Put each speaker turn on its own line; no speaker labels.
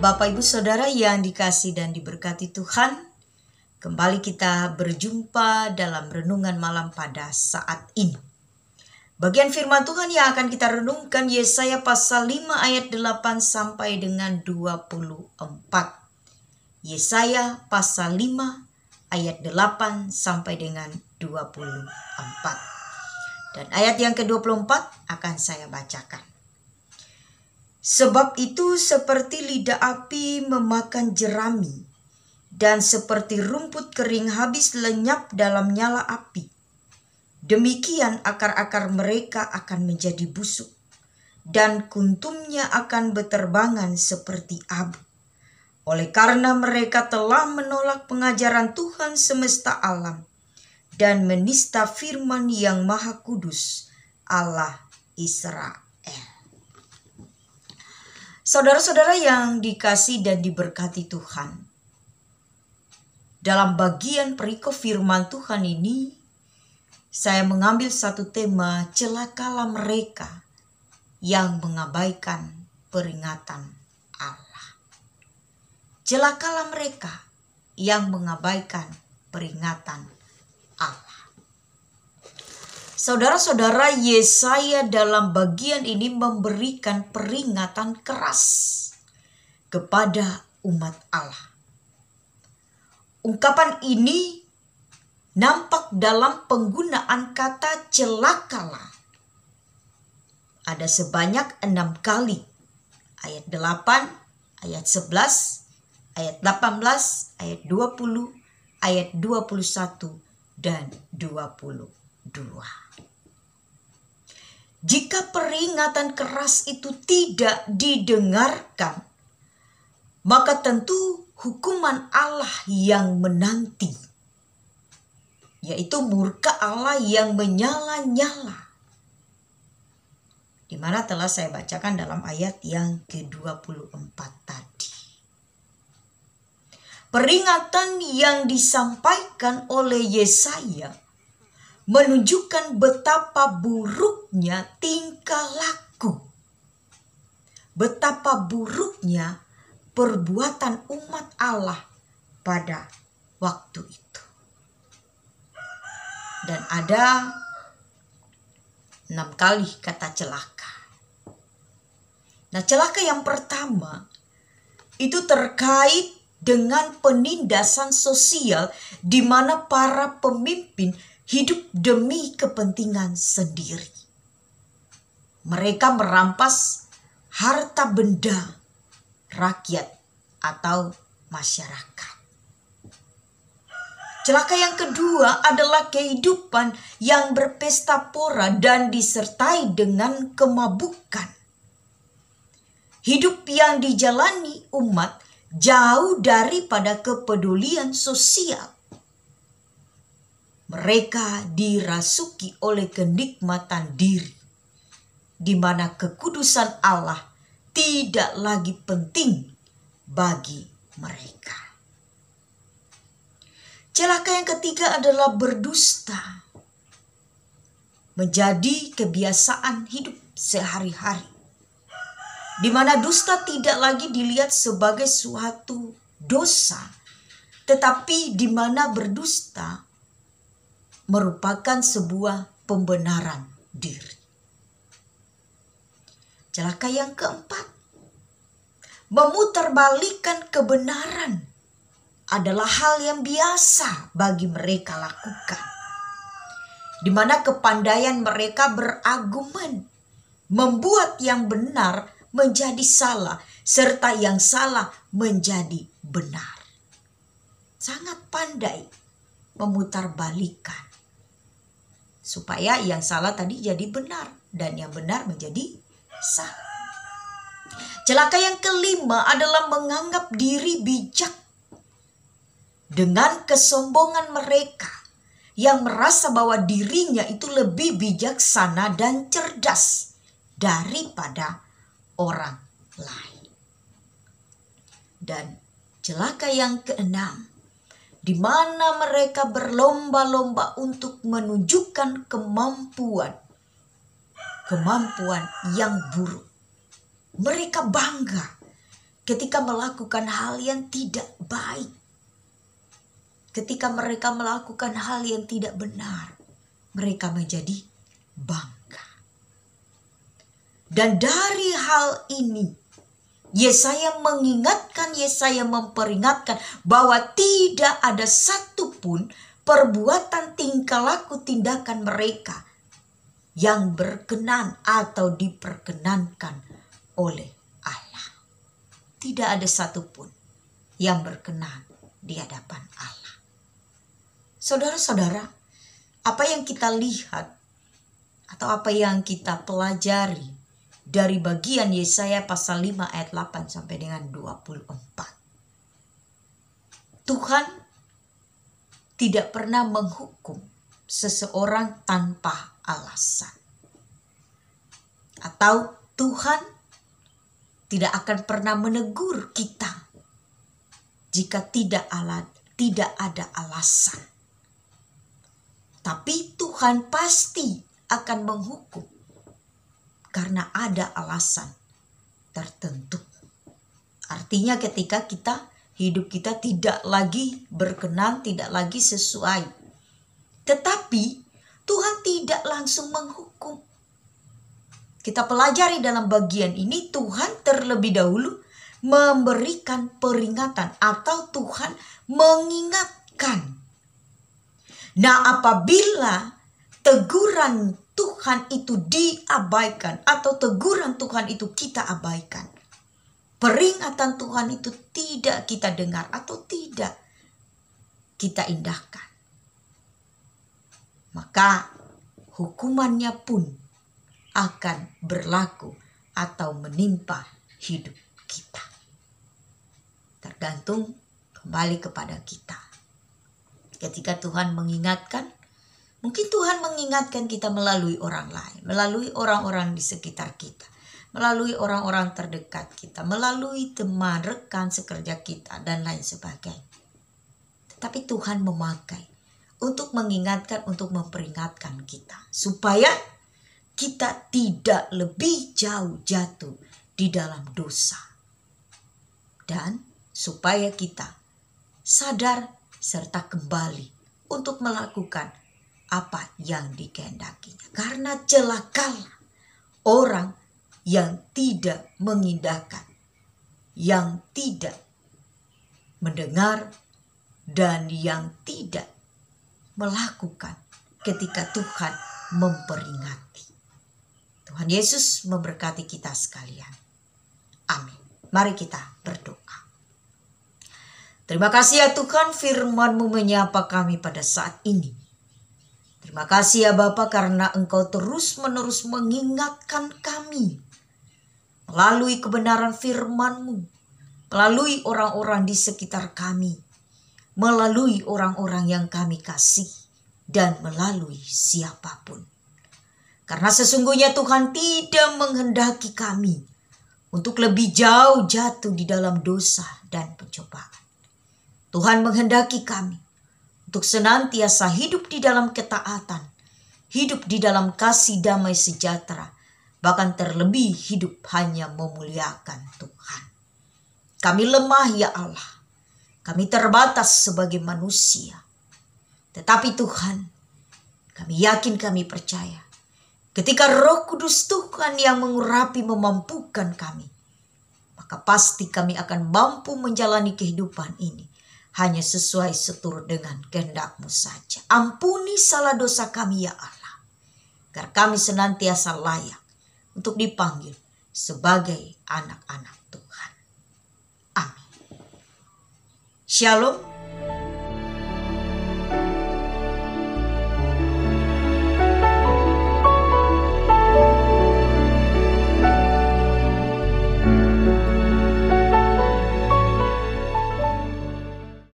Bapak Ibu Saudara yang dikasih dan diberkati Tuhan, kembali kita berjumpa dalam renungan malam pada saat ini. Bagian firman Tuhan yang akan kita renungkan Yesaya pasal 5 ayat 8 sampai dengan 24. Yesaya pasal 5 ayat 8 sampai dengan 24. Dan ayat yang ke-24 akan saya bacakan. Sebab itu seperti lidah api memakan jerami, dan seperti rumput kering habis lenyap dalam nyala api. Demikian akar-akar mereka akan menjadi busuk, dan kuntumnya akan berterbangan seperti abu. Oleh karena mereka telah menolak pengajaran Tuhan semesta alam, dan menista firman yang maha kudus Allah Israel. Saudara-saudara yang dikasih dan diberkati Tuhan, dalam bagian perikop firman Tuhan ini, saya mengambil satu tema, celakalah mereka yang mengabaikan peringatan Allah. Celakalah mereka yang mengabaikan peringatan Allah. Saudara-saudara, Yesaya dalam bagian ini memberikan peringatan keras kepada umat Allah. Ungkapan ini nampak dalam penggunaan kata celakalah. Ada sebanyak 6 kali. Ayat 8, ayat 11, ayat 18, ayat 20, ayat 21, dan 22. Jika peringatan keras itu tidak didengarkan, maka tentu hukuman Allah yang menanti, yaitu murka Allah yang menyala-nyala, di mana telah saya bacakan dalam ayat yang ke-24 tadi. Peringatan yang disampaikan oleh Yesaya menunjukkan betapa buruknya tingkah laku, betapa buruknya perbuatan umat Allah pada waktu itu. Dan ada 6 kali kata celaka. Nah, celaka yang pertama itu terkait dengan penindasan sosial di mana para pemimpin hidup demi kepentingan sendiri. Mereka merampas harta benda rakyat atau masyarakat. Celaka yang kedua adalah kehidupan yang berpesta pora dan disertai dengan kemabukan. Hidup yang dijalani umat jauh daripada kepedulian sosial. Mereka dirasuki oleh kenikmatan diri, di mana kekudusan Allah tidak lagi penting bagi mereka. Celaka yang ketiga adalah berdusta, menjadi kebiasaan hidup sehari-hari, di mana dusta tidak lagi dilihat sebagai suatu dosa, tetapi di mana berdusta merupakan sebuah pembenaran diri. Celaka yang keempat, memutarbalikkan kebenaran adalah hal yang biasa bagi mereka lakukan, di mana kepandaian mereka berargumen membuat yang benar menjadi salah, serta yang salah menjadi benar. Sangat pandai memutarbalikkan, supaya yang salah tadi jadi benar dan yang benar menjadi salah. Celaka yang kelima adalah menganggap diri bijak. Dengan kesombongan mereka yang merasa bahwa dirinya itu lebih bijaksana dan cerdas daripada orang lain. Dan celaka yang keenam, di mana mereka berlomba-lomba untuk menunjukkan kemampuan yang buruk. Mereka bangga ketika melakukan hal yang tidak baik, ketika mereka melakukan hal yang tidak benar, mereka menjadi bangga. Dan dari hal ini, Yesaya mengingatkan, Yesaya memperingatkan bahwa tidak ada satupun perbuatan, tingkah laku, tindakan mereka yang berkenan atau diperkenankan oleh Allah. Tidak ada satupun yang berkenan di hadapan Allah. Saudara-saudara, apa yang kita lihat atau apa yang kita pelajari dari bagian Yesaya pasal 5 ayat 8 sampai dengan 24. Tuhan tidak pernah menghukum seseorang tanpa alasan. Atau Tuhan tidak akan pernah menegur kita jika tidak ada alasan. Tapi Tuhan pasti akan menghukum karena ada alasan tertentu. Artinya ketika hidup kita tidak lagi berkenan, tidak lagi sesuai. Tetapi Tuhan tidak langsung menghukum. Kita pelajari dalam bagian ini, Tuhan terlebih dahulu memberikan peringatan atau Tuhan mengingatkan. Nah, apabila teguran Tuhan itu diabaikan atau teguran Tuhan itu kita abaikan, peringatan Tuhan itu tidak kita dengar atau tidak kita indahkan, maka hukumannya pun akan berlaku atau menimpa hidup kita. Tergantung kembali kepada kita. Ketika Tuhan mengingatkan, mungkin Tuhan mengingatkan kita melalui orang lain, melalui orang-orang di sekitar kita, melalui orang-orang terdekat kita, melalui teman, rekan sekerja kita, dan lain sebagainya. Tetapi Tuhan memakai untuk mengingatkan, untuk memperingatkan kita, supaya kita tidak lebih jauh jatuh di dalam dosa. Dan supaya kita sadar serta kembali untuk melakukan apa yang dikehendakinya. Karena celakalah orang yang tidak mengindahkan, yang tidak mendengar, dan yang tidak melakukan ketika Tuhan memperingati. Tuhan Yesus memberkati kita sekalian. Amin. Mari kita berdoa. Terima kasih ya Tuhan, firman-Mu menyapa kami pada saat ini. Terima kasih ya Bapa karena Engkau terus-menerus mengingatkan kami melalui kebenaran firman-Mu, melalui orang-orang di sekitar kami, melalui orang-orang yang kami kasih, dan melalui siapapun. Karena sesungguhnya Tuhan tidak menghendaki kami untuk lebih jauh jatuh di dalam dosa dan pencobaan. Tuhan menghendaki kami untuk senantiasa hidup di dalam ketaatan, hidup di dalam kasih damai sejahtera, bahkan terlebih hidup hanya memuliakan Tuhan. Kami lemah ya Allah, kami terbatas sebagai manusia. Tetapi Tuhan, kami yakin, kami percaya, ketika Roh Kudus Tuhan yang mengurapi memampukan kami, maka pasti kami akan mampu menjalani kehidupan ini hanya sesuai seturut dengan kehendak-Mu saja. Ampuni salah dosa kami ya Allah, agar kami senantiasa layak untuk dipanggil sebagai anak-anak Tuhan. Amin. Shalom.